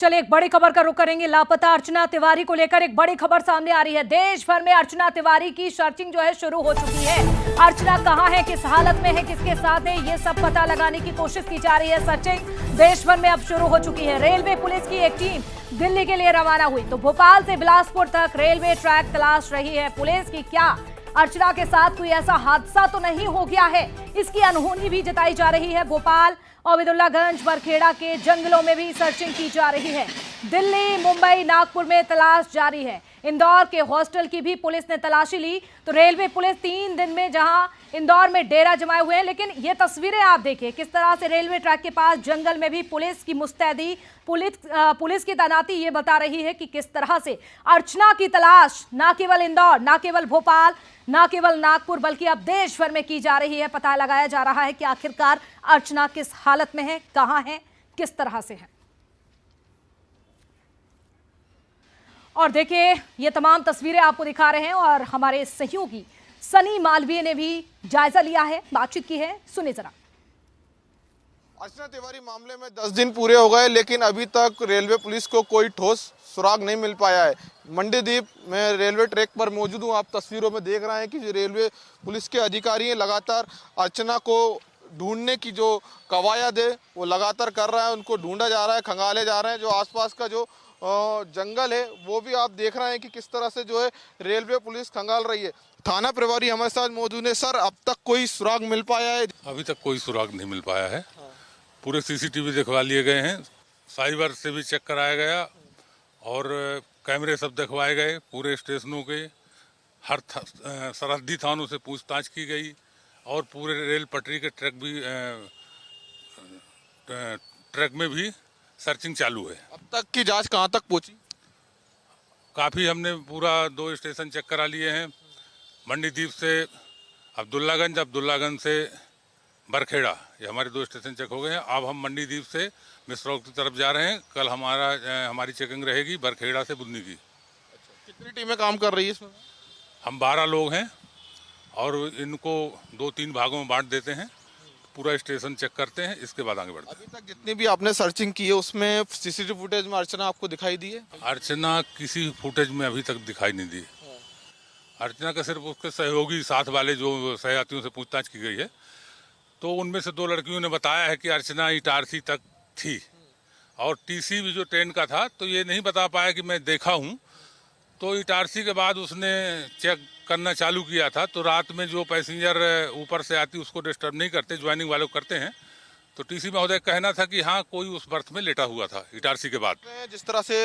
चलिए एक बड़ी खबर का रुख करेंगे। लापता अर्चना तिवारी को लेकर एक बड़ी खबर सामने आ रही है। देश भर में अर्चना तिवारी की सर्चिंग जो है शुरू हो चुकी है। अर्चना कहां है, किस हालत में है, किसके साथ है, ये सब पता लगाने की कोशिश की जा रही है। सर्चिंग देश भर में अब शुरू हो चुकी है। रेलवे पुलिस की एक टीम दिल्ली के लिए रवाना हुई तो भोपाल से बिलासपुर तक रेलवे ट्रैक तलाश रही है पुलिस की। क्या अर्चना के साथ कोई ऐसा हादसा तो नहीं हो गया है, इसकी अनहोनी भी जताई जा रही है। भोपाल अब्दुल्लागंज बरखेड़ा के जंगलों में भी सर्चिंग की जा रही है। दिल्ली, मुंबई, नागपुर में तलाश जारी है। इंदौर के हॉस्टल की भी पुलिस ने तलाशी ली तो रेलवे पुलिस 3 दिन में जहां इंदौर में डेरा जमाए हुए हैं, लेकिन ये तस्वीरें आप देखिए किस तरह से रेलवे ट्रैक के पास जंगल में भी पुलिस की मुस्तैदी, पुलिस की तैनाती ये बता रही है कि किस तरह से अर्चना की तलाश ना केवल इंदौर, ना केवल भोपाल, ना केवल नागपुर, बल्कि अब देश भर में की जा रही है। पता लगाया जा रहा है कि आखिरकार अर्चना किस हालत में है, कहां है, किस तरह से है। और देखिए ये तमाम तस्वीरें आपको दिखा रहे हैं और हमारे सहयोगी सनी मालवीय ने भी जायजा लिया है, बातचीत की है, सुनिए जरा। अर्चना तिवारी मामले में 10 दिन पूरे हो गए, लेकिन अभी तक रेलवे पुलिस को कोई ठोस सुराग नहीं मिल पाया है। मंडीदीप में रेलवे ट्रैक पर मौजूद हूँ। आप तस्वीरों में देख रहे हैं कि जो रेलवे पुलिस के अधिकारी हैं लगातार अर्चना को ढूंढने की जो कवायद है वो लगातार कर रहा है। उनको ढूंढा जा रहा है, खंगाले जा रहे हैं। जो आसपास का जो जंगल है वो भी आप देख रहे हैं कि किस तरह से जो है रेलवे पुलिस खंगाल रही है। थाना प्रभारी हमारे साथ मौजूद है। सर, अब तक कोई सुराग मिल पाया है? अभी तक कोई सुराग नहीं मिल पाया है। पूरे सीसीटीवी दिखवा लिए गए हैं, साइबर से भी चेक कराया गया और कैमरे सब दिखवाए गए। पूरे स्टेशनों के हर सरहदी थानों से पूछताछ की गई और पूरे रेल पटरी के ट्रैक में भी सर्चिंग चालू है। अब तक की जांच कहां तक पहुंची? काफ़ी हमने पूरा 2 स्टेशन चेक करा लिए हैं। मंडीदीप से अब्दुल्लागंज से बरखेड़ा, ये हमारे 2 स्टेशन चेक हो गए हैं। अब हम मंडीदीप से मिसरौल की तरफ जा रहे हैं। कल हमारी चेकिंग रहेगी बरखेड़ा से बुदनी की। कितनी टीमें काम कर रही है इसमें? हम 12 लोग हैं और इनको 2-3 भागों में बांट देते हैं। पूरा स्टेशन चेक करते हैं, इसके बाद आगे बढ़ते हैं। अभी तक जितनी भी आपने सर्चिंग की है उसमें सीसीटीवी फुटेज में अर्चना आपको दिखाई दी है? अर्चना किसी फुटेज में अभी तक दिखाई नहीं दी। अर्चना का सिर्फ उसके सहयोगी साथ वाले जो सहयात्रियों से पूछताछ की गई है तो उनमें से 2 लड़कियों ने बताया है कि अर्चना इटारसी तक थी और टीसी भी जो ट्रेन का था तो ये नहीं बता पाया कि मैं देखा हूँ। तो इटारसी के बाद उसने चेक करना चालू किया था तो रात में जो पैसेंजर ऊपर से आती उसको डिस्टर्ब नहीं करते, ज्वाइनिंग वाले करते हैं। तो टीसी महोदय कहना था कि हाँ कोई उस बर्थ में लेटा हुआ था इटारसी के बाद। जिस तरह से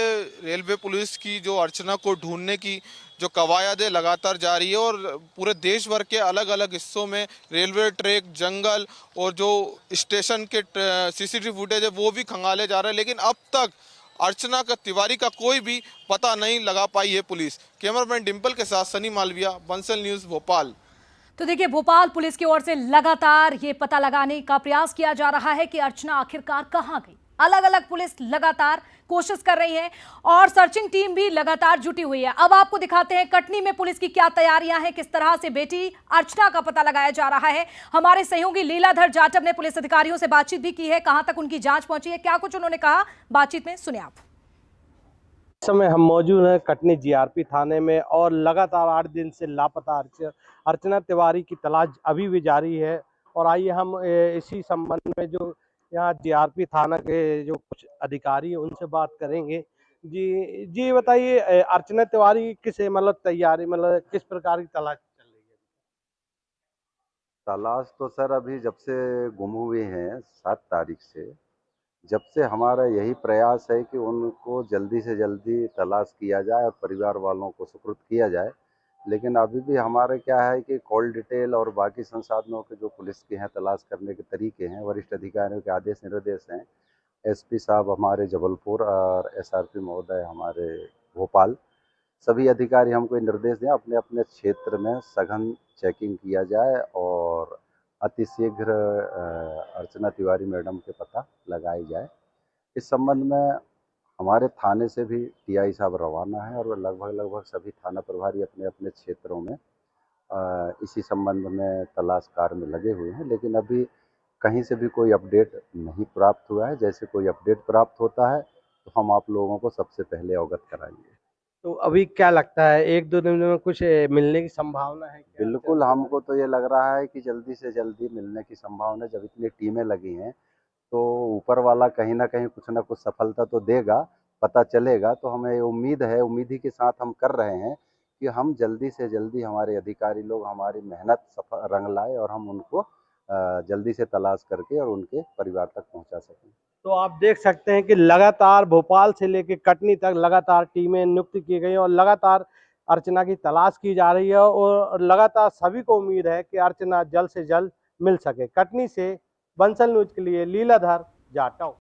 रेलवे पुलिस की जो अर्चना को ढूंढने की जो कवायद है लगातार जारी है और पूरे देश भर के अलग अलग हिस्सों में रेलवे ट्रैक, जंगल और जो स्टेशन के सीसीटीवी फुटेज है वो भी खंगाले जा रहे हैं, लेकिन अब तक अर्चना का तिवारी का कोई भी पता नहीं लगा पाई है पुलिस। कैमरामैन डिंपल के साथ सनी मालविया, बंसल न्यूज, भोपाल। तो देखिए भोपाल पुलिस की ओर से लगातार ये पता लगाने का प्रयास किया जा रहा है कि अर्चना आखिरकार कहां गई। अलग अलग पुलिस लगातार कोशिश कर रही है और सर्चिंग टीम भी लगातार जुटी हुई है। अब आपको दिखाते हैं कटनी में पुलिस की क्या तैयारियां हैं, किस तरह से बेटी अर्चना का पता लगाया जा रहा है। हमारे सहयोगी लीलाधर जाटव ने पुलिस अधिकारियों से बातचीत भी की है। कहां तक उनकी जांच पहुंची है, क्या कुछ उन्होंने कहा, बातचीत में सुनिए आप। इस समय हम मौजूद हैं कटनी जीआरपी थाने में और लगातार 8 दिन से लापता अर्चना तिवारी की तलाश अभी भी जारी है। और आइए हम इसी संबंध में जो यहाँ जीआरपी थाना के जो कुछ अधिकारी हैं उनसे बात करेंगे। जी बताइए, अर्चना तिवारी किस तैयारी किस प्रकार की तलाश चल रही है? तलाश तो सर अभी जब से गुम हुए हैं 7 तारीख से, जब से हमारा यही प्रयास है कि उनको जल्दी से जल्दी तलाश किया जाए और परिवार वालों को सुपुर्द किया जाए। लेकिन अभी भी हमारे क्या है कि कॉल डिटेल और बाकी संसाधनों के जो पुलिस के हैं तलाश करने के तरीके हैं, वरिष्ठ अधिकारियों के आदेश निर्देश हैं। एसपी साहब हमारे जबलपुर और एसआरपी महोदय हमारे भोपाल, सभी अधिकारी हमको निर्देश दें अपने अपने क्षेत्र में सघन चेकिंग किया जाए और अतिशीघ्र अर्चना तिवारी मैडम के पता लगाई जाए। इस संबंध में हमारे थाने से भी टीआई साहब रवाना है और लगभग सभी थाना प्रभारी अपने अपने क्षेत्रों में इसी संबंध में तलाश कार्य में लगे हुए हैं। लेकिन अभी कहीं से भी कोई अपडेट नहीं प्राप्त हुआ है। जैसे कोई अपडेट प्राप्त होता है तो हम आप लोगों को सबसे पहले अवगत कराएंगे। तो अभी क्या लगता है, एक दो दिन में कुछ मिलने की संभावना है क्या? बिल्कुल, हमको तो ये लग रहा है कि जल्दी से जल्दी मिलने की संभावना है। जब इतनी टीमें लगी हैं तो ऊपर वाला कहीं ना कहीं कुछ ना कुछ सफलता तो देगा, पता चलेगा। तो हमें उम्मीद है, उम्मीद ही के साथ हम कर रहे हैं कि हम जल्दी से जल्दी हमारे अधिकारी लोग हमारी मेहनत सफल रंग लाए और हम उनको जल्दी से तलाश करके और उनके परिवार तक पहुंचा सकें। तो आप देख सकते हैं कि लगातार भोपाल से लेकर कटनी तक लगातार टीमें नियुक्त की गई और लगातार अर्चना की तलाश की जा रही है और लगातार सभी को उम्मीद है कि अर्चना जल्द से जल्द मिल सके। कटनी से बंसल न्यूज के लिए लीलाधर जाटव।